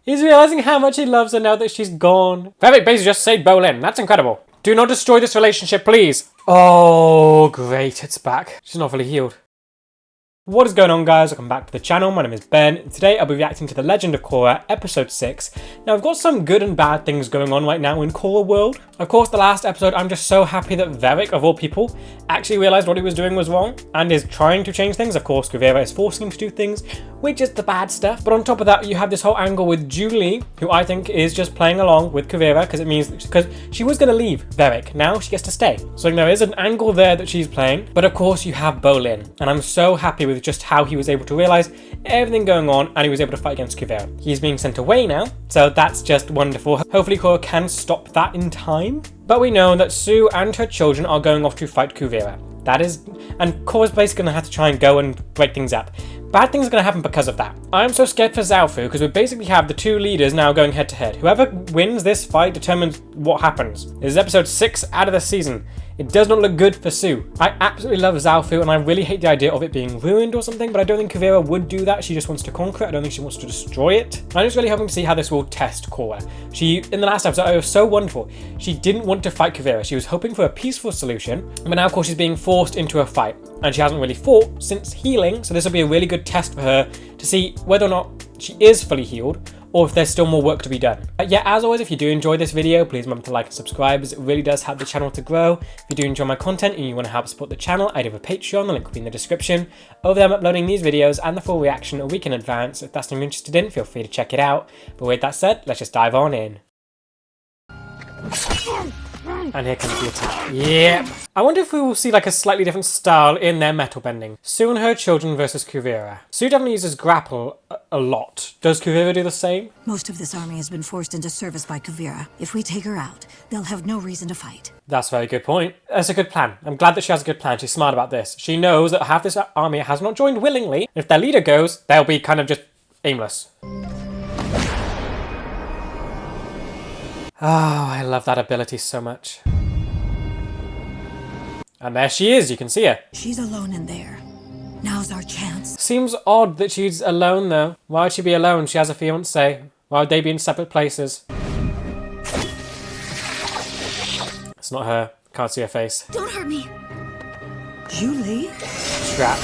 He's realizing how much he loves her now that she's gone. Varric basically just saved Bolin. That's incredible. Do not destroy this relationship, please. Oh, great. It's back. She's not fully healed. What is going on, guys? Welcome back to the channel. My name is Ben, and today I'll be reacting to The Legend of Korra, episode 6. Now, I've got some good and bad things going on right now in Korra world. Of course, the last episode, I'm just so happy that Varric, of all people, actually realized what he was doing was wrong, and is trying to change things. Of course, Kuvira is forcing him to do things, which is the bad stuff. But on top of that, you have this whole angle with Julie, who I think is just playing along with Kuvira, because she was going to leave Varric. Now she gets to stay. So there is an angle there that she's playing. But of course, you have Bolin, and I'm so happy with just how he was able to realize everything going on, and he was able to fight against Kuvira. He's being sent away now, so that's just wonderful. Hopefully Korra can stop that in time. But we know that Su and her children are going off to fight Kuvira. That is, and Korra's basically going to have to try and go and break things up. Bad things are going to happen because of that. I'm so scared for Zaofu because we basically have the two leaders now going head to head. Whoever wins this fight determines what happens. This is episode 6 out of the season. It does not look good for Su. I absolutely love Zaofu, and I really hate the idea of it being ruined or something, but I don't think Kuvira would do that. She just wants to conquer it. I don't think she wants to destroy it. I'm just really hoping to see how this will test Korra. In the last episode, it was so wonderful. She didn't want to fight Kuvira. She was hoping for a peaceful solution, but now, of course, she's being forced into a fight, and she hasn't really fought since healing, so this will be a really good test for her to see whether or not she is fully healed, or if there's still more work to be done. But yeah, as always, if you do enjoy this video, please remember to like and subscribe, as it really does help the channel to grow. If you do enjoy my content and you want to help support the channel, I do have a Patreon, the link will be in the description. Over there I'm uploading these videos and the full reaction a week in advance. If that's something you're interested in, feel free to check it out. But with that said, let's just dive on in. And here comes the attack. Yeah. I wonder if we will see like a slightly different style in their metal bending. Su and her children versus Kuvira. Su definitely uses grapple a lot. Does Kuvira do the same? Most of this army has been forced into service by Kuvira. If we take her out, they'll have no reason to fight. That's a very good point. That's a good plan. I'm glad that she has a good plan. She's smart about this. She knows that half this army has not joined willingly. If their leader goes, they'll be kind of just aimless. Oh, I love that ability so much. And there she is, you can see her. She's alone in there. Now's our chance. Seems odd that she's alone though. Why would she be alone? She has a fiance. Why would they be in separate places? It's not her. Can't see her face. Don't hurt me. Julie? Trap.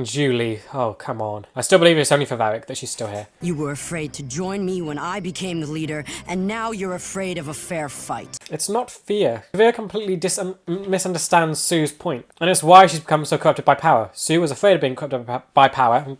Julie, oh come on. I still believe it's only for Varric that she's still here. You were afraid to join me when I became the leader, and now you're afraid of a fair fight. It's not fear. Kuvira completely misunderstands Su's point, and it's why she's become so corrupted by power. Su was afraid of being corrupted by power, and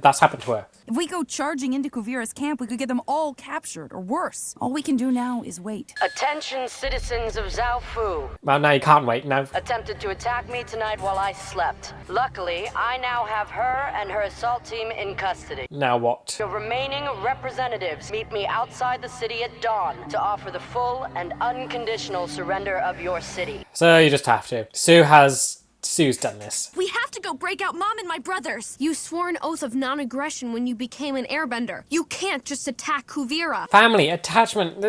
that's happened to her. If we go charging into Kuvira's camp, we could get them all captured, or worse. All we can do now is wait. Attention, citizens of Zaofu. Well, now you can't wait, now. Attempted to attack me tonight while I slept. Luckily, I now have her and her assault team in custody. Now what? The remaining representatives meet me outside the city at dawn to offer the full and unconditional surrender of your city. So you just have to. Su's done this. We have to go break out Mom and my brothers. You swore an oath of non-aggression when you became an airbender. You can't just attack Kuvira. Family, attachment.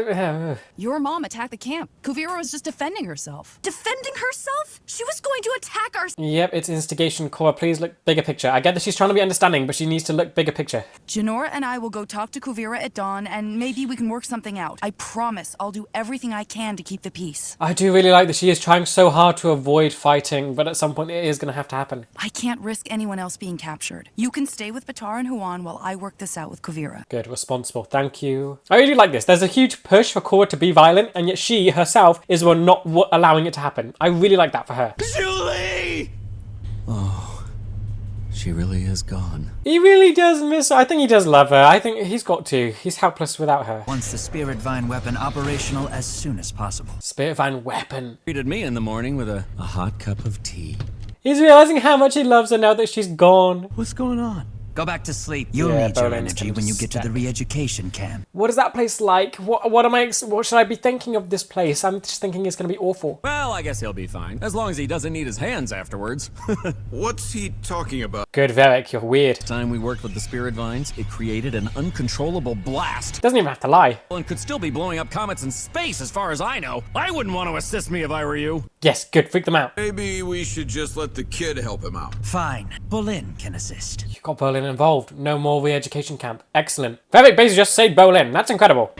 Your mom attacked the camp. Kuvira was just defending herself. Defending herself? She was going to attack our... Yep, it's instigation. Korra, please look bigger picture. I get that she's trying to be understanding, but she needs to look bigger picture. Janora and I will go talk to Kuvira at dawn, and maybe we can work something out. I promise I'll do everything I can to keep the peace. I do really like that she is trying so hard to avoid fighting, but at some point it is going to have to happen. I can't risk anyone else being captured. You can stay with Batar and Huan while I work this out with Kuvira. Good, responsible, thank you. I really like this. There's a huge push for Korra to be violent, and yet she herself is the one not allowing it to happen. I really like that for her. Julie! Oh, she really is gone. He really does miss her. I think he does love her. I think he's got to. He's helpless without her. Wants the Spirit Vine weapon operational as soon as possible. Spirit Vine weapon. Greeted me in the morning with a hot cup of tea. He's realizing how much he loves her now that she's gone. What's going on? Go back to sleep. You'll need your energy when you get to the re-education camp. What is that place like? What should I be thinking of this place? I'm just thinking it's gonna be awful. Well, I guess he'll be fine, as long as he doesn't need his hands afterwards. What's he talking about? Good, Varric, you're weird. Time we worked with the Spirit Vines, it created an uncontrollable blast. Doesn't even have to lie. And could still be blowing up comets in space as far as I know. I wouldn't want to assist me if I were you. Yes, good. Freak them out. Maybe we should just let the kid help him out. Fine. Bolin can assist. You got Bolin involved. No more re-education camp. Excellent. Vivek basically just saved Bolin. That's incredible.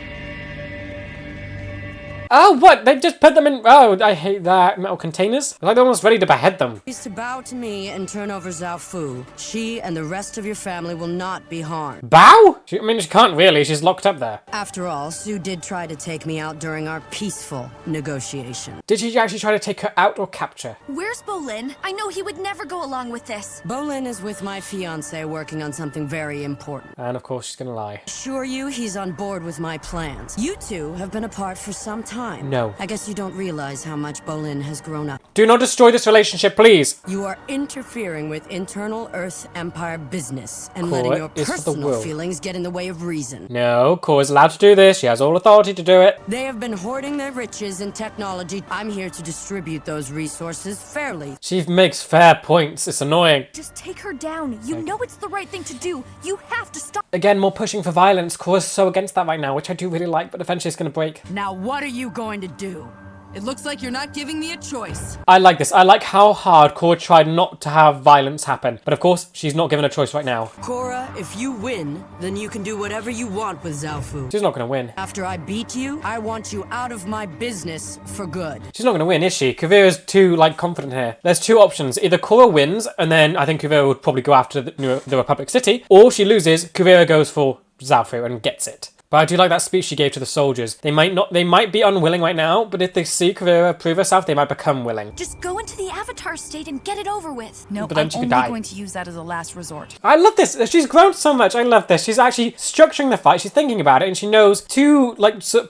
Oh, what? They just put them in... Oh, I hate that. Metal containers? It's like they're almost ready to behead them. Please to bow to me and turn over Zaofu. She and the rest of your family will not be harmed. Bow? I mean, she can't really. She's locked up there. After all, Sue did try to take me out during our peaceful negotiation. Did she actually try to take her out or capture? Where's Bolin? I know he would never go along with this. Bolin is with my fiancé working on something very important. And of course, she's gonna lie. Assure you he's on board with my plans. You two have been apart for some time. No. I guess you don't realize how much Bolin has grown up. Do not destroy this relationship, please. You are interfering with internal Earth Empire business and Korra letting your is for the personal world. feelings get in the way of reason. No, Korra's allowed to do this. She has all authority to do it. They have been hoarding their riches and technology. I'm here to distribute those resources fairly. She makes fair points. It's annoying. Just take her down. You know it's the right thing to do. You have to stop. Again, more pushing for violence. Korra's so against that right now, which I do really like, but eventually it's gonna break. Now what are you going to do? It looks like you're not giving me a choice. I like this. I like how hard Korra tried not to have violence happen. But of course, she's not given a choice right now. Korra, if you win, then you can do whatever you want with Zaofu. She's not gonna win. After I beat you, I want you out of my business for good. She's not gonna win, is she? Kuvira's too, confident here. There's two options. Either Korra wins, and then I think Kuvira would probably go after the Republic City, or she loses, Kuvira goes for Zaofu and gets it. But I do like that speech she gave to the soldiers. They might be unwilling right now, but if they see Kuvira prove herself, they might become willing. Just go into the Avatar state and get it over with. No, But then I'm she could only die. going to use that as a last resort. I love this. She's grown so much. I love this. She's actually structuring the fight. She's thinking about it, and she knows to,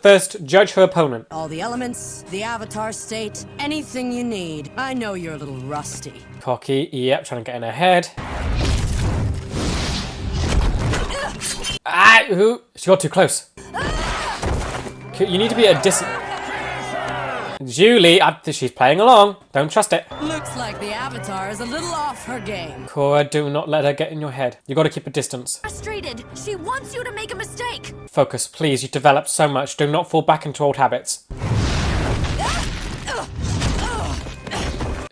first judge her opponent. All the elements, the Avatar state, anything you need. I know you're a little rusty. Cocky, yep, trying to get in her head. Ah, who? She got too close. You need to be at a distance. Julie, she's playing along. Don't trust it. Looks like the Avatar is a little off her game. Korra, do not let her get in your head. You got to keep a distance. Frustrated. She wants you to make a mistake. Focus, please. You've developed so much. Do not fall back into old habits.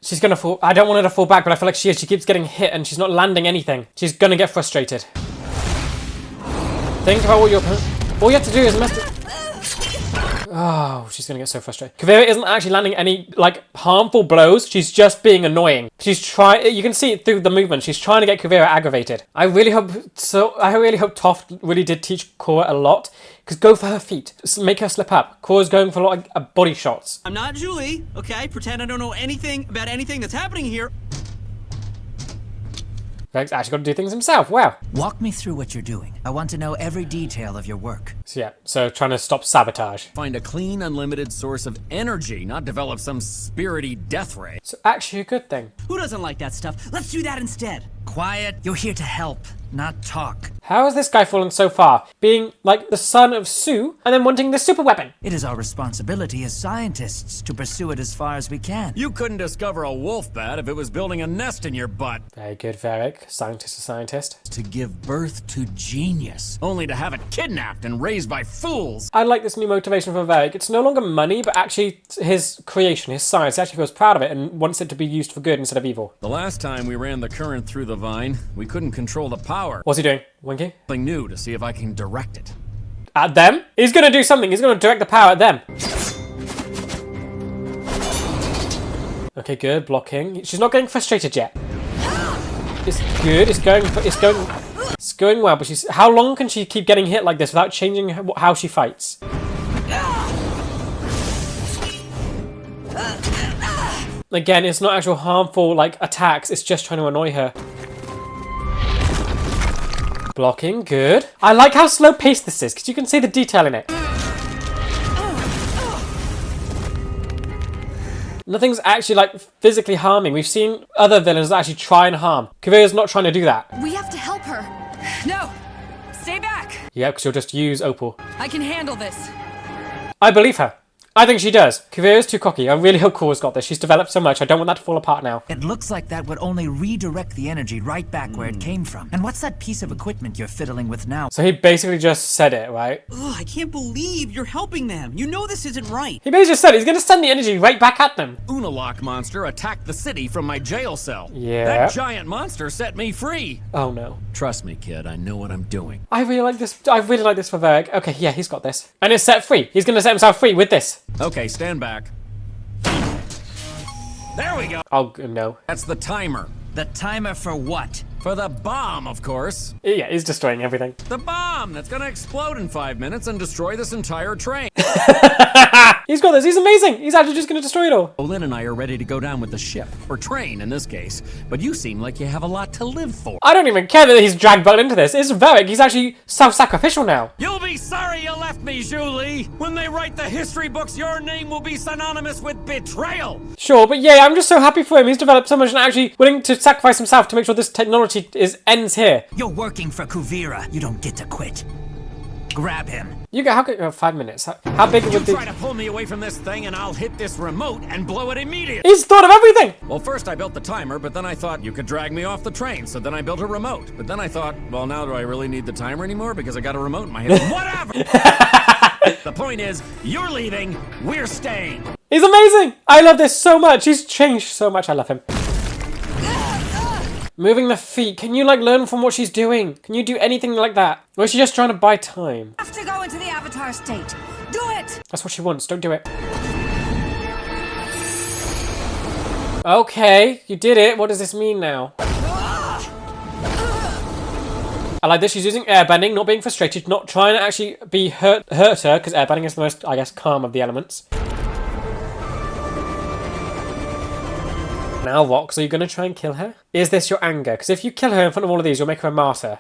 She's gonna fall. I don't want her to fall back, but I feel like she is. She keeps getting hit and she's not landing anything. She's gonna get frustrated. Think about what you're... All you have to do is mess it... Oh, she's gonna get so frustrated. Kuvira isn't actually landing any, harmful blows. She's just being annoying. She's trying... You can see it through the movement. She's trying to get Kuvira aggravated. I really hope Toph really did teach Korra a lot. Because go for her feet. Make her slip up. Korra's going for a lot of body shots. I'm not Julie, okay? Pretend I don't know anything about anything that's happening here. Vivek's actually got to do things himself. Wow. Walk me through what you're doing. I want to know every detail of your work. So yeah, so trying to stop sabotage. Find a clean, unlimited source of energy, not develop some spirity death ray. So actually a good thing. Who doesn't like that stuff? Let's do that instead. Quiet. You're here to help, not talk. How has this guy fallen so far? Being the son of Sue and then wanting the super weapon. It is our responsibility as scientists to pursue it as far as we can. You couldn't discover a wolf bat if it was building a nest in your butt. Very good, Vivek. Scientist to scientist. To give birth to genius, only to have it kidnapped and raised by fools. I like this new motivation for Vivek. It's no longer money, but actually his creation, his science. He actually feels proud of it and wants it to be used for good instead of evil. The last time we ran the current through the vine, we couldn't control the power. What's he doing? Winky? Something new to see if I can direct it. At them? He's gonna do something. He's gonna direct the power at them. Okay, good. Blocking. She's not getting frustrated yet. It's good. It's going well. But she's. How long can she keep getting hit like this without changing how she fights? Again, it's not actual harmful attacks. It's just trying to annoy her. Blocking, good. I like how slow-paced this is, because you can see the detail in it. Nothing's actually, physically harming. We've seen other villains actually try and harm. Kuvira's not trying to do that. We have to help her. No! Stay back! Yeah, because she'll just use Opal. I can handle this. I believe her. I think she does. Kuvira's too cocky. I really hope Korra's got this. She's developed so much. I don't want that to fall apart now. It looks like that would only redirect the energy right back where it came from. And what's that piece of equipment you're fiddling with now? So he basically just said it, right? Ugh, I can't believe you're helping them. You know this isn't right. He basically just said he's going to send the energy right back at them. Unalaq monster attacked the city from my jail cell. Yeah. That giant monster set me free. Oh no. Trust me, kid, I know what I'm doing. I really like this. I really like this for Varric. Okay, yeah, he's got this. And it's set free. He's going to set himself free with this. Okay, stand back. There we go. Oh, no. That's the timer. The timer for what? For the bomb, of course. Yeah, he's destroying everything. The bomb that's gonna explode in 5 minutes and destroy this entire train. He's got this. He's amazing. He's actually just going to destroy it all. Bolin and I are ready to go down with the ship, or train in this case, but you seem like you have a lot to live for. I don't even care that he's dragged Bolin into this. It's Varric. He's actually self-sacrificial now. You'll be sorry you left me, Julie. When they write the history books, your name will be synonymous with betrayal. Sure, but yeah, I'm just so happy for him. He's developed so much and actually willing to sacrifice himself to make sure this technology ends here. You're working for Kuvira. You don't get to quit. Grab him. You go. How could 5 minutes? How big would You try the? to pull me away from this thing and I'll hit this remote and blow it immediately. He's thought of everything. Well, first I built the timer, but then I thought you could drag me off the train, so then I built a remote. But then I thought, well, now do I really need the timer anymore? Because I got a remote in my hand. Whatever! The point is, you're leaving, we're staying. He's amazing. I love this so much. He's changed so much. I love him. Moving the feet. Can you, like, learn from what she's doing? Can you do anything like that? Or is she just trying to buy time? Have to go into the Avatar state. Do it! That's what she wants. Don't do it. Okay, you did it. What does this mean now? I like this. She's using airbending, not being frustrated, not trying to actually be hurt her, because airbending is the most, I guess, calm of the elements. Now, Vox, are you going to try and kill her? Is this your anger? Because if you kill her in front of all of these, you'll make her a martyr.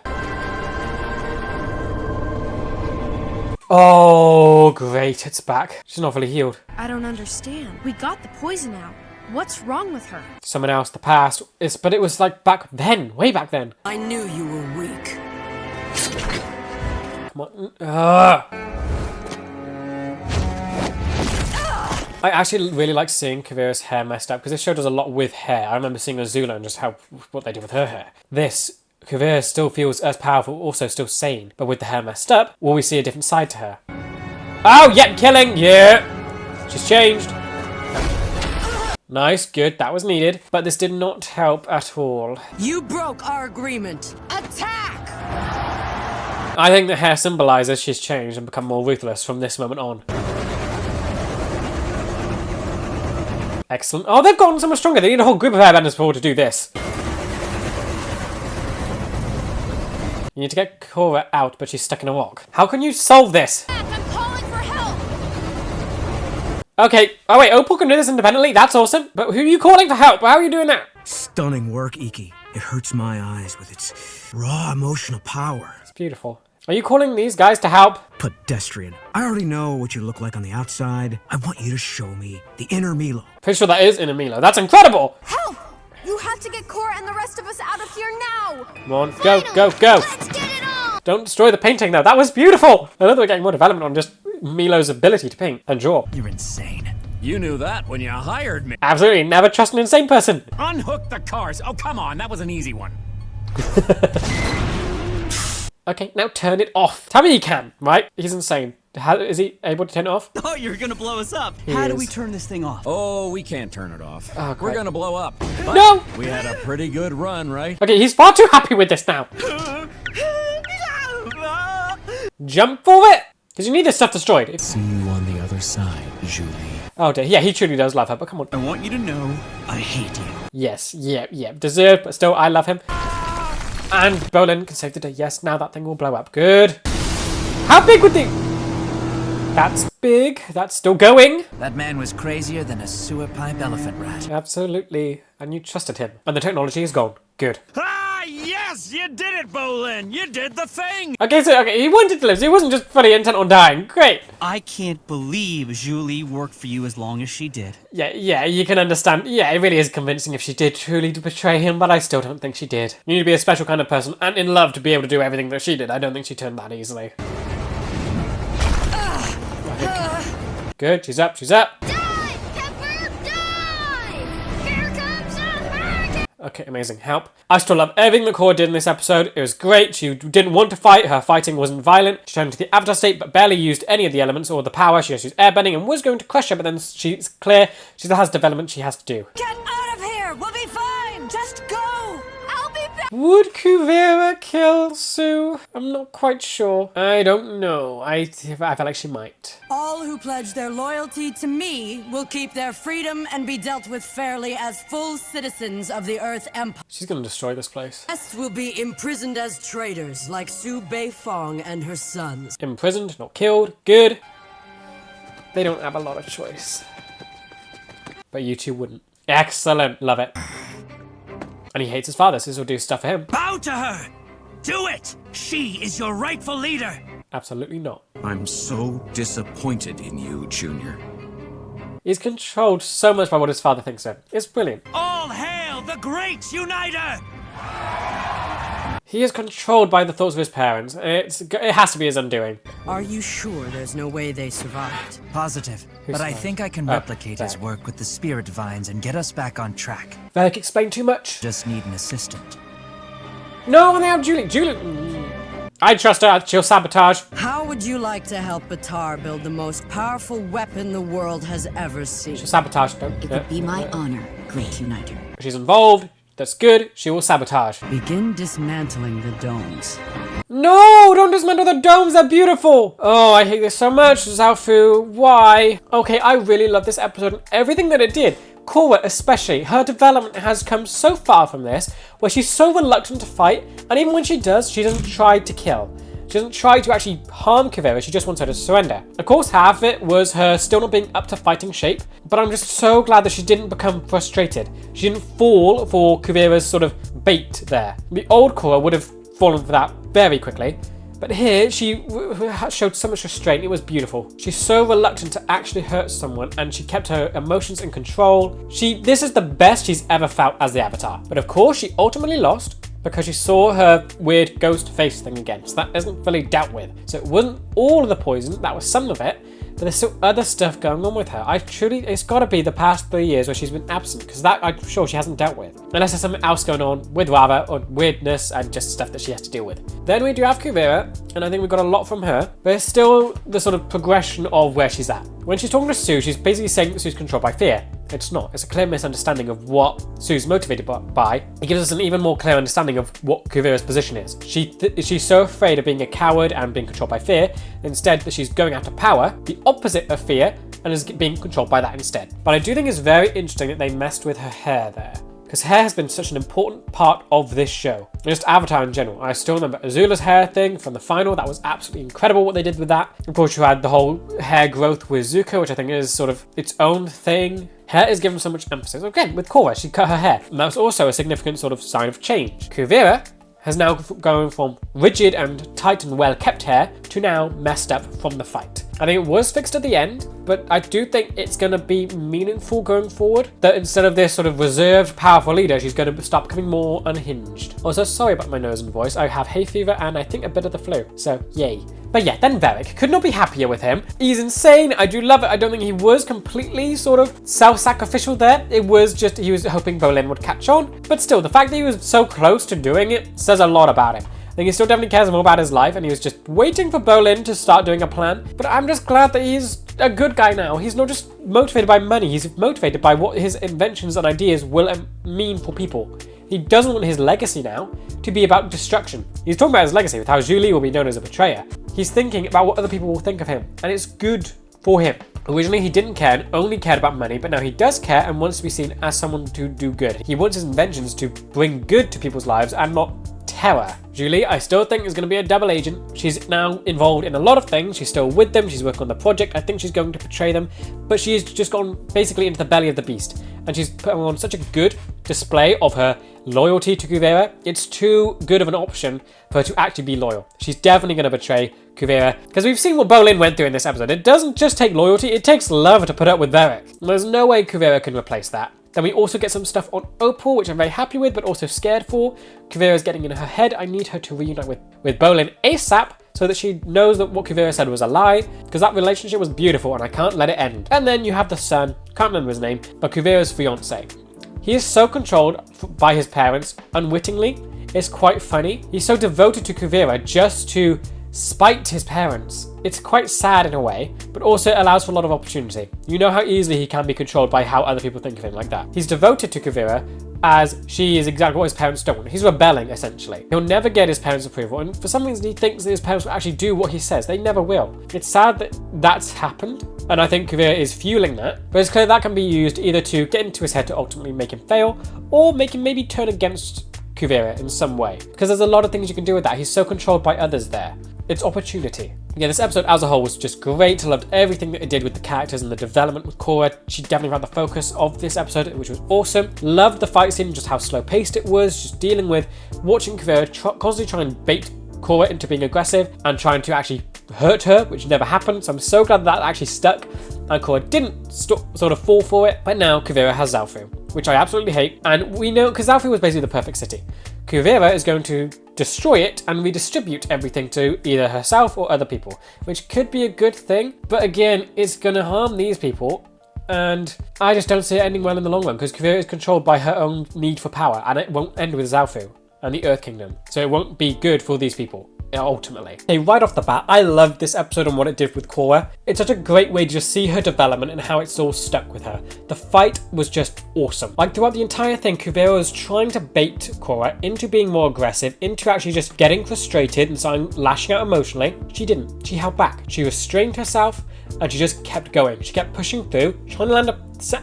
Oh, great. It's back. She's not fully healed. I don't understand. We got the poison out. What's wrong with her? Someone else, the past. But it was like back then. Way back then. I knew you were weak. Come on. Ugh. I actually really like seeing Kuvira's hair messed up because this show does a lot with hair. I remember seeing Azula and just what they did with her hair. This, Kuvira still feels as powerful, also still sane, but with the hair messed up, will we see a different side to her? Oh, yep, killing, yeah! She's changed. Nice, good, that was needed, but this did not help at all. You broke our agreement. Attack! I think the hair symbolises she's changed and become more ruthless from this moment on. Excellent. Oh, they've gotten so much stronger. They need a whole group of airbenders before to do this. You need to get Korra out, but she's stuck in a rock. How can you solve this? I'm calling for help! Okay. Oh, wait. Opal can do this independently. That's awesome. But who are you calling for help? How are you doing that? Stunning work, Iki. It hurts my eyes with its raw emotional power. It's beautiful. Are you calling these guys to help? Pedestrian. I already know what you look like on the outside. I want you to show me the inner Milo. Pretty sure that is Inner Milo. That's incredible. Help! You have to get Korra and the rest of us out of here now! Come on. Go, go, go. Let's get it on! Don't destroy the painting, though. That was beautiful. I love that we're getting more development on just Milo's ability to paint and draw. You're insane. You knew that when you hired me. Absolutely. Never trust an insane person. Unhook the cars. Oh, come on, that was an easy one. Okay, now turn it off. Tell me he can, right? He's insane. How is he able to turn it off? Oh, you're gonna blow us up. He How do is. we turn this thing off? Oh, we can't turn it off. Oh, We're great. gonna blow up. But No! we had a pretty good run, right? Okay, he's far too happy with this now. Jump for it! Because you need this stuff destroyed. See you on the other side, Julie. Oh dear, yeah, he truly does love her, but come on. I want you to know I hate you. Yes, yeah, deserved, but still, I love him. And Bolin can save the day. Yes, now that thing will blow up. Good. How big would the... That's big. That's still going. That man was crazier than a sewer pipe elephant rat. Absolutely. And you trusted him. And the technology is gone. Good. Ah, yes, you did it, Bolin. You did the thing. Okay, so he wanted to live, so he wasn't just fully intent on dying. Great. I can't believe Julie worked for you as long as she did. Yeah, you can understand. Yeah, it really is convincing if she did truly betray him, but I still don't think she did. You need to be a special kind of person and in love to be able to do everything that she did. I don't think she turned that easily. Good, she's up, she's up. Die, Pepper, die! Here comes America! Okay, amazing. Help. I still love everything that Korra did in this episode. It was great. She didn't want to fight. Her fighting wasn't violent. She turned into the Avatar state, but barely used any of the elements or the power. She just used airbending and was going to crush her, but then she's clear. She still has development she has to do. Get out of here! We'll be fine! Just go! I'll be back! Would Kuvira kill Sue? I'm not quite sure. I don't know. I feel like she might. All who pledge their loyalty to me will keep their freedom and be dealt with fairly as full citizens of the Earth Empire. She's gonna destroy this place. The rest will be imprisoned as traitors, like Su Beifong and her sons. Imprisoned, not killed. Good. They don't have a lot of choice. But you two wouldn't. Excellent. Love it. And he hates his father, so this will do stuff for him. Bow to her! Do it! She is your rightful leader! Absolutely not. I'm so disappointed in you, Junior. He's controlled so much by what his father thinks of him. It's brilliant. All hail the great uniter! He is controlled by the thoughts of his parents. It has to be his undoing. Are you sure there's no way they survived? Positive. But I think I can replicate his work with the spirit vines and get us back on track. Varric explained too much. Just need an assistant. No, when they have Julie. I trust her. She'll sabotage. How would you like to help Batar build the most powerful weapon the world has ever seen? She'll sabotage. It would be my honor, Great Uniter. She's involved. That's good. She will sabotage. Begin dismantling the domes. No, don't dismantle the domes. They're beautiful. Oh, I hate this so much. Zaofu, why? Okay, I really love this episode and everything that it did. Korra especially, her development has come so far from this, where she's so reluctant to fight, and even when she does, she doesn't try to kill. She doesn't try to actually harm Kuvira, she just wants her to surrender. Of course, half of it was her still not being up to fighting shape, but I'm just so glad that she didn't become frustrated. She didn't fall for Kuvira's sort of bait there. The old Korra would have fallen for that very quickly, but here she showed so much restraint. It was beautiful. She's so reluctant to actually hurt someone, and she kept her emotions in control. This is the best she's ever felt as the Avatar. But of course, she ultimately lost because she saw her weird ghost face thing again. So that isn't fully dealt with. So it wasn't all of the poison, that was some of it. But there's still other stuff going on with her. It's gotta be the past 3 years where she's been absent, because that I'm sure she hasn't dealt with. Unless there's something else going on with Rava, or weirdness, and just stuff that she has to deal with. Then we do have Kuvira, and I think we got a lot from her, but it's still the sort of progression of where she's at. When she's talking to Sue, she's basically saying that Sue's controlled by fear. It's not. It's a clear misunderstanding of what Sue's motivated by. It gives us an even more clear understanding of what Kuvira's position is. She's so afraid of being a coward and being controlled by fear, instead that she's going after power, the opposite of fear, and is being controlled by that instead. But I do think it's very interesting that they messed with her hair there, because hair has been such an important part of this show. Just Avatar in general. I still remember Azula's hair thing from the final. That was absolutely incredible what they did with that. Of course, you had the whole hair growth with Zuko, which I think is sort of its own thing. Hair is given so much emphasis. Again, with Korra, she cut her hair. And that was also a significant sort of sign of change. Kuvira has now gone from rigid and tight and well-kept hair to now messed up from the fight. I think it was fixed at the end, but I do think it's going to be meaningful going forward. That instead of this sort of reserved, powerful leader, she's going to start becoming more unhinged. Also, sorry about my nose and voice. I have hay fever and I think a bit of the flu, so yay. But yeah, then Varric. Could not be happier with him. He's insane. I do love it. I don't think he was completely sort of self-sacrificial there. It was just he was hoping Bolin would catch on. But still, the fact that he was so close to doing it says a lot about him. I think he still definitely cares more about his life, and he was just waiting for Bolin to start doing a plan. But I'm just glad that he's a good guy now. He's not just motivated by money, he's motivated by what his inventions and ideas will mean for people. He doesn't want his legacy now to be about destruction. He's talking about his legacy with how Julie will be known as a betrayer. He's thinking about what other people will think of him, and it's good for him. Originally, he didn't care and only cared about money, but now he does care and wants to be seen as someone to do good. He wants his inventions to bring good to people's lives and not terror. Julie, I still think is going to be a double agent. She's now involved in a lot of things. She's still with them. She's working on the project. I think she's going to betray them, but she's just gone basically into the belly of the beast. And she's put on such a good display of her loyalty to Kuvira. It's too good of an option for her to actually be loyal. She's definitely going to betray Kuvira, because we've seen what Bolin went through in this episode. It doesn't just take loyalty, it takes love to put up with Varric. There's no way Kuvira can replace that. Then we also get some stuff on Opal, which I'm very happy with, but also scared for. Kuvira's getting in her head. I need her to reunite with Bolin ASAP, so that she knows that what Kuvira said was a lie, because that relationship was beautiful and I can't let it end. And then you have the son, can't remember his name, but Kuvira's fiance. He is so controlled by his parents, unwittingly. It's quite funny. He's so devoted to Kuvira just to spite his parents. It's quite sad in a way, but also it allows for a lot of opportunity. You know how easily he can be controlled by how other people think of him like that. He's devoted to Kuvira as she is exactly what his parents don't want. He's rebelling, essentially. He'll never get his parents' approval, and for some reason he thinks that his parents will actually do what he says. They never will. It's sad that that's happened, and I think Kuvira is fueling that, but it's clear that can be used either to get into his head to ultimately make him fail, or make him maybe turn against Kuvira in some way, because there's a lot of things you can do with that. He's so controlled by others there. It's opportunity. Yeah, this episode as a whole was just great. I loved everything that it did with the characters and the development with Korra. She definitely found the focus of this episode, which was awesome. Loved the fight scene, just how slow paced it was, just dealing with watching Kuvira constantly try and bait Korra into being aggressive and trying to actually hurt her, which never happened. So I'm so glad that actually stuck and Korra didn't sort of fall for it. But now Kuvira has Zaofu, which I absolutely hate. And we know, because Zaofu was basically the perfect city. Kuvira is going to destroy it and redistribute everything to either herself or other people, which could be a good thing, but again, it's going to harm these people, and I just don't see it ending well in the long run, because Kuvira is controlled by her own need for power, and it won't end with Zaofu and the Earth Kingdom, so it won't be good for these people. Ultimately. Hey, right off the bat, I loved this episode and what it did with Korra. It's such a great way to just see her development and how it's all stuck with her. The fight was just awesome. Like throughout the entire thing, Kuvira was trying to bait Korra into being more aggressive, into actually just getting frustrated and starting lashing out emotionally. She didn't. She held back. She restrained herself and she just kept going. She kept pushing through, trying to land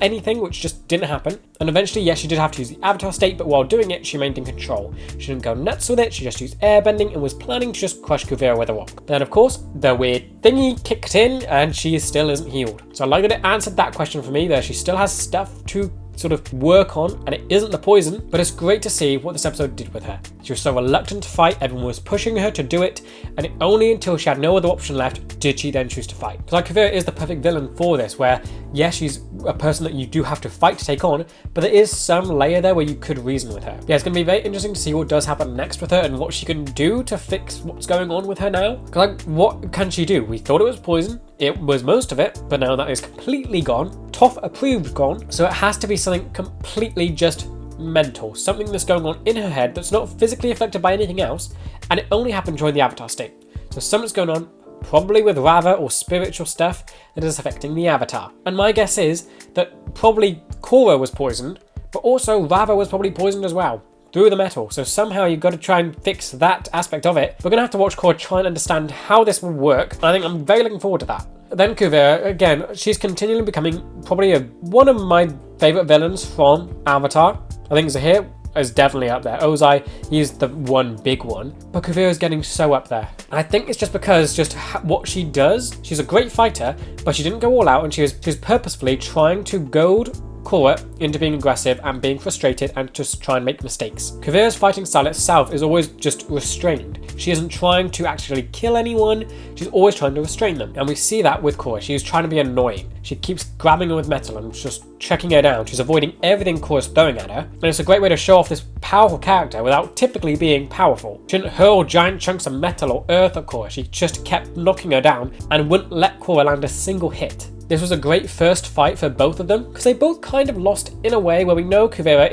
anything, which just didn't happen. And eventually, yes, she did have to use the Avatar state, but while doing it, she maintained control. She didn't go nuts with it, she just used airbending and was planning to just crush Kuvira with a rock. Then, of course, the weird thingy kicked in and she still isn't healed. So I like that it answered that question for me, that she still has stuff to sort of work on, and it isn't the poison, but it's great to see what this episode did with her. She was so reluctant to fight, everyone was pushing her to do it, and it only until she had no other option left did she then choose to fight. Because like Kuvira is the perfect villain for this, where yes, she's a person that you do have to fight to take on, but there is some layer there where you could reason with her. Yeah, it's going to be very interesting to see what does happen next with her and what she can do to fix what's going on with her now. Because like, what can she do? We thought it was poison. It was most of it, but now that is completely gone. Toph approved gone. So it has to be something completely just mental. Something that's going on in her head that's not physically affected by anything else. And it only happened during the Avatar state. So something's going on, probably with Rava or spiritual stuff that is affecting the Avatar. And my guess is that probably Korra was poisoned, but also Rava was probably poisoned as well, through the metal. So somehow you've got to try and fix that aspect of it. We're going to have to watch Korra try and understand how this will work. I think I'm very looking forward to that. Then Kuvira, again, she's continually becoming probably one of my favourite villains from Avatar. I think Zahir is definitely up there. Ozai, he's the one big one. But Kuvira's getting so up there. And I think it's just because just what she does. She's a great fighter, but she didn't go all out, and she was purposefully trying to goad Korra into being aggressive and being frustrated and just try and make mistakes. Kuvira's fighting style itself is always just restrained. She isn't trying to actually kill anyone, she's always trying to restrain them. And we see that with Korra. She's trying to be annoying. She keeps grabbing her with metal and just checking her down. She's avoiding everything Korra's throwing at her. And it's a great way to show off this powerful character without typically being powerful. She didn't hurl giant chunks of metal or earth at Korra. She just kept knocking her down and wouldn't let Korra land a single hit. This was a great first fight for both of them, because they both kind of lost in a way where we know Kuvira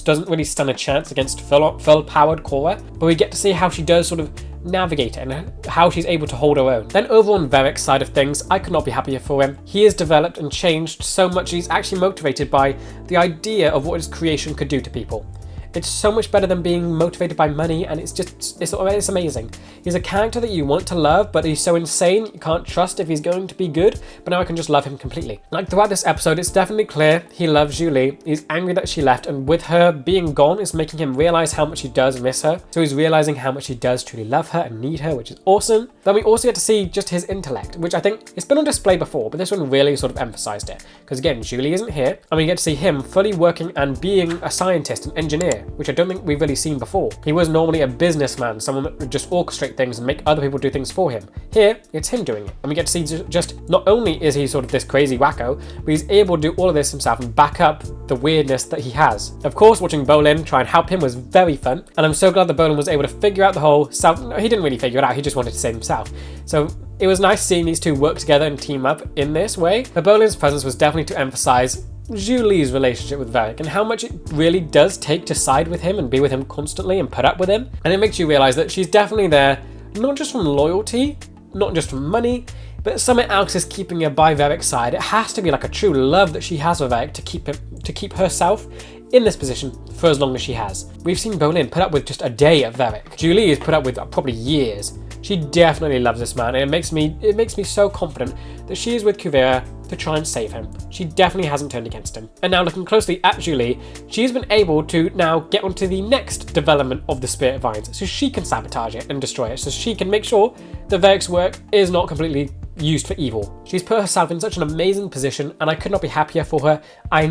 doesn't really stand a chance against full-powered Korra, but we get to see how she does sort of navigate it and how she's able to hold her own. Then over on Varric's side of things, I could not be happier for him. He has developed and changed so much. He's actually motivated by the idea of what his creation could do to people. It's so much better than being motivated by money, and it's amazing. He's a character that you want to love, but he's so insane you can't trust if he's going to be good, but now I can just love him completely. Like throughout this episode, it's definitely clear he loves Julie. He's angry that she left, and with her being gone, it's making him realize how much he does miss her. So he's realizing how much he does truly love her and need her, which is awesome. Then we also get to see just his intellect, which I think it's been on display before, but this one really sort of emphasized it. Because again, Julie isn't here, and we get to see him fully working and being a scientist, an engineer. which I don't think we've really seen before. He was normally a businessman, someone that would just orchestrate things and make other people do things for him. Here, it's him doing it. And we get to see just, not only is he sort of this crazy wacko, but he's able to do all of this himself and back up the weirdness that he has. Of course, watching Bolin try and help him was very fun, and I'm so glad that Bolin was able to figure out the whole self. No, he didn't really figure it out, he just wanted to save himself. So it was nice seeing these two work together and team up in this way. But Bolin's presence was definitely to emphasize Julie's relationship with Varric and how much it really does take to side with him and be with him constantly and put up with him. And it makes you realize that she's definitely there, not just from loyalty, not just from money, but something else is keeping her by Varric's side. It has to be like a true love that she has for Varric to keep herself in this position for as long as she has. We've seen Bolin put up with just a day of Varric. Julie has put up with probably years. She definitely loves this man, and it makes me so confident that she is with Kuvira to try and save him. She definitely hasn't turned against him. And now looking closely at Julie, she's been able to now get onto the next development of the Spirit Vines, so she can sabotage it and destroy it, so she can make sure that Varric's work is not completely used for evil. She's put herself in such an amazing position, and I could not be happier for her. I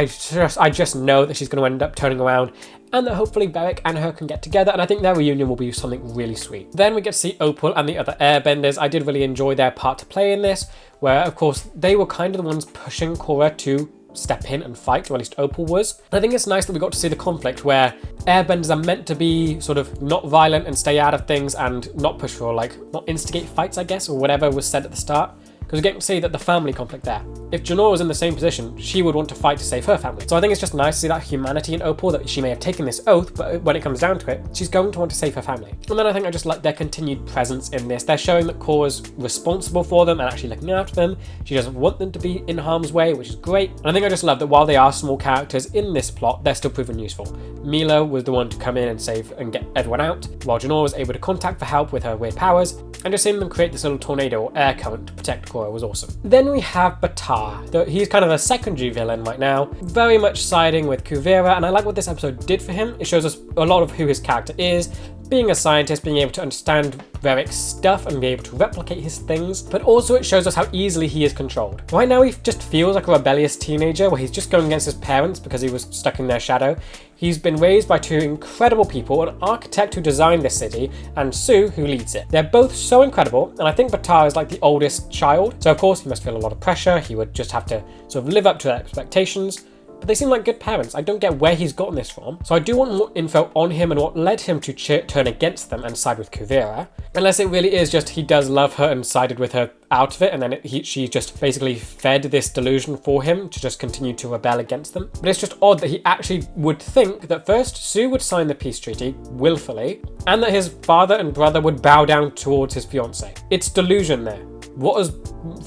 just know that she's going to end up turning around, and that hopefully Varric and her can get together, and I think their reunion will be something really sweet. Then we get to see Opal and the other airbenders. I did really enjoy their part to play in this, where of course they were kind of the ones pushing Korra to step in and fight, or at least Opal was. And I think it's nice that we got to see the conflict where airbenders are meant to be sort of not violent and stay out of things and not push for, like, not instigate fights, I guess, or whatever was said at the start. Because we get to see that the family conflict there. If Janor was in the same position, she would want to fight to save her family. So I think it's just nice to see that humanity in Opal, that she may have taken this oath, but when it comes down to it, she's going to want to save her family. And then I think I just like their continued presence in this. They're showing that Korra's responsible for them and actually looking after them. She doesn't want them to be in harm's way, which is great. And I think I just love that while they are small characters in this plot, they're still proven useful. Milo was the one to come in and save and get everyone out, while Janor was able to contact for help with her weird powers, and just seeing them create this little tornado or air current to protect Korra was awesome. Then we have Batar. He's kind of a secondary villain right now, very much siding with Kuvira, and I like what this episode did for him. It shows us a lot of who his character is, being a scientist, being able to understand Varric's stuff and be able to replicate his things, but also it shows us how easily he is controlled. Right now he just feels like a rebellious teenager where he's just going against his parents because he was stuck in their shadow. He's been raised by two incredible people, an architect who designed this city and Sue who leads it. They're both so incredible, and I think Batar is like the oldest child, so of course he must feel a lot of pressure. He would just have to sort of live up to their expectations. But they seem like good parents. I don't get where he's gotten this from. So I do want more info on him and what led him to turn against them and side with Kuvira. Unless it really is just he does love her and sided with her out of it, and then she just basically fed this delusion for him to just continue to rebel against them. But it's just odd that he actually would think that first Sue would sign the peace treaty willfully, and that his father and brother would bow down towards his fiancée. It's delusion there. What has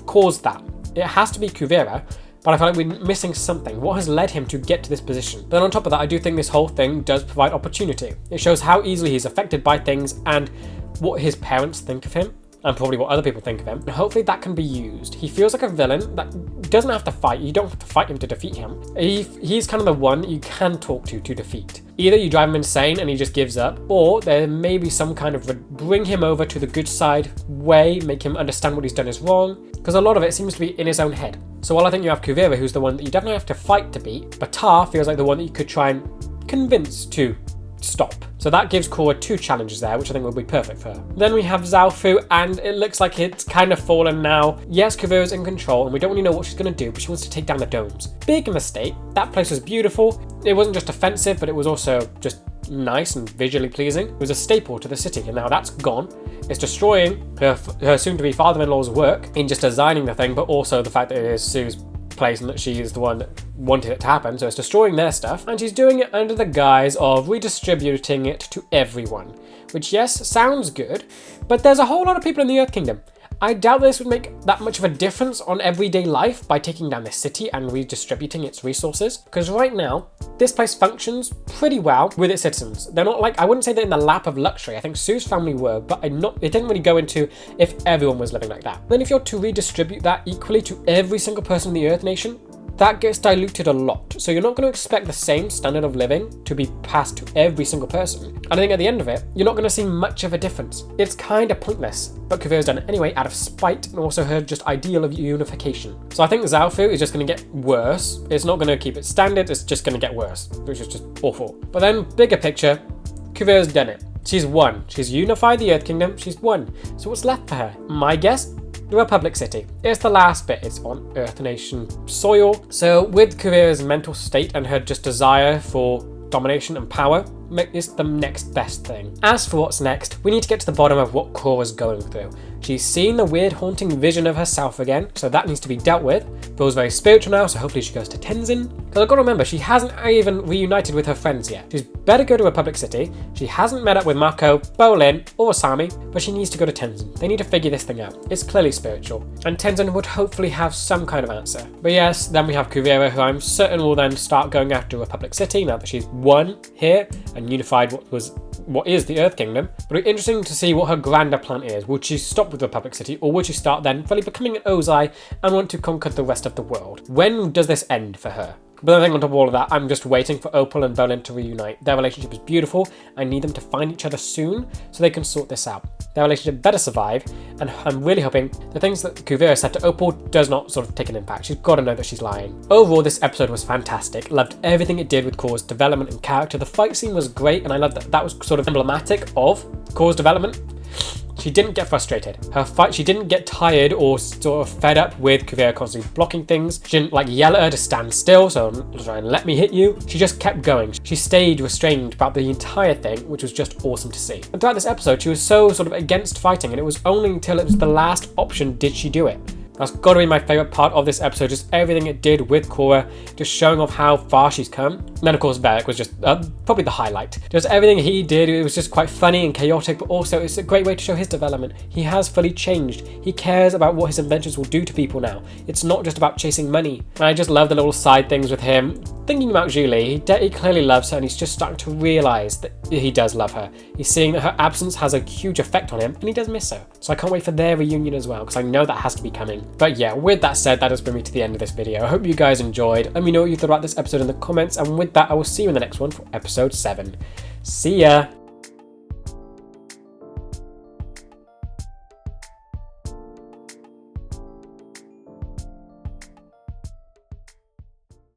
caused that? It has to be Kuvira, but I feel like we're missing something. What has led him to get to this position? But on top of that, I do think this whole thing does provide opportunity. It shows how easily he's affected by things and what his parents think of him, and probably what other people think of him. And hopefully that can be used. He feels like a villain that doesn't have to fight. You don't have to fight him to defeat him. He's kind of the one that you can talk to defeat. Either you drive him insane and he just gives up, or there may be some kind of bring him over to the good side way, make him understand what he's done is wrong, because a lot of it seems to be in his own head. So while I think you have Kuvira, who's the one that you definitely have to fight to beat, Batar feels like the one that you could try and convince to stop. So that gives Korra two challenges there, which I think will be perfect for her. Then we have Zaofu, and it looks like it's kind of fallen now. Yes, Kuvira's in control, and we don't really know what she's going to do, but she wants to take down the domes. Big mistake. That place was beautiful. It wasn't just offensive, but it was also just nice and visually pleasing. It was a staple to the city, and now that's gone. It's destroying her soon-to-be father-in-law's work in just designing the thing, but also the fact that it is Sue's place and that she is the one that wanted it to happen, so it's destroying their stuff, and she's doing it under the guise of redistributing it to everyone, which, yes, sounds good, but there's a whole lot of people in the Earth Kingdom. I doubt this would make that much of a difference on everyday life by taking down the city and redistributing its resources, because right now this place functions pretty well with its citizens. They're not like, I wouldn't say they're in the lap of luxury. I think Sue's family were, but it didn't really go into if everyone was living like that. Then if you're to redistribute that equally to every single person in the Earth Nation, that gets diluted a lot. So you're not going to expect the same standard of living to be passed to every single person. And I think at the end of it, you're not going to see much of a difference. It's kind of pointless, but Kuvira's done it anyway out of spite and also her just ideal of unification. So I think Zaofu is just going to get worse. It's not going to keep its standard, it's just going to get worse, which is just awful. But then, bigger picture, Kuvira's done it. She's won. She's unified the Earth Kingdom, she's won. So what's left for her? My guess? The Republic City. It's the last bit. It's on Earth Nation soil. So with Kuvira's mental state and her just desire for domination and power, it's the next best thing. As for what's next, we need to get to the bottom of what Korra's going through. She's seen the weird haunting vision of herself again, so that needs to be dealt with. Feels very spiritual now, so hopefully she goes to Tenzin. Because I've got to remember, she hasn't even reunited with her friends yet. She's better go to Republic City. She hasn't met up with Mako, Bolin, or Asami, but she needs to go to Tenzin. They need to figure this thing out. It's clearly spiritual. And Tenzin would hopefully have some kind of answer. But yes, then we have Kuvira, who I'm certain will then start going after Republic City now that she's won here and unified what is the Earth Kingdom. But it's interesting to see what her grander plan is. Would she stop with Republic City, or would she start then fully becoming an Ozai and want to conquer the rest of the world? When does this end for her? But I think on top of all of that, I'm just waiting for Opal and Bolin to reunite. Their relationship is beautiful. I need them to find each other soon so they can sort this out. Their relationship better survive, and I'm really hoping the things that Kuvira said to Opal does not sort of take an impact. She's got to know that she's lying. Overall, this episode was fantastic. Loved everything it did with Korra's development and character. The fight scene was great, and I loved that was sort of emblematic of Korra's development. She didn't get frustrated. She didn't get tired or sort of fed up with Kuvira constantly blocking things. She didn't like yell at her to stand still, so try and let me hit you. She just kept going. She stayed restrained about the entire thing, which was just awesome to see. And throughout this episode, she was so sort of against fighting, and it was only until it was the last option did she do it. That's got to be my favourite part of this episode, just everything it did with Korra, just showing off how far she's come. And then of course Varric was just probably the highlight. Just everything he did, it was just quite funny and chaotic, but also it's a great way to show his development. He has fully changed. He cares about what his inventions will do to people now. It's not just about chasing money. And I just love the little side things with him. Thinking about Julie, he clearly loves her, and he's just starting to realise that he does love her. He's seeing that her absence has a huge effect on him, and he does miss her. So I can't wait for their reunion as well, because I know that has to be coming. But yeah, with that said, that has brought me to the end of this video. I hope you guys enjoyed. Let me know what you thought about this episode in the comments, and with that, I will see you in the next one for episode 7. See ya!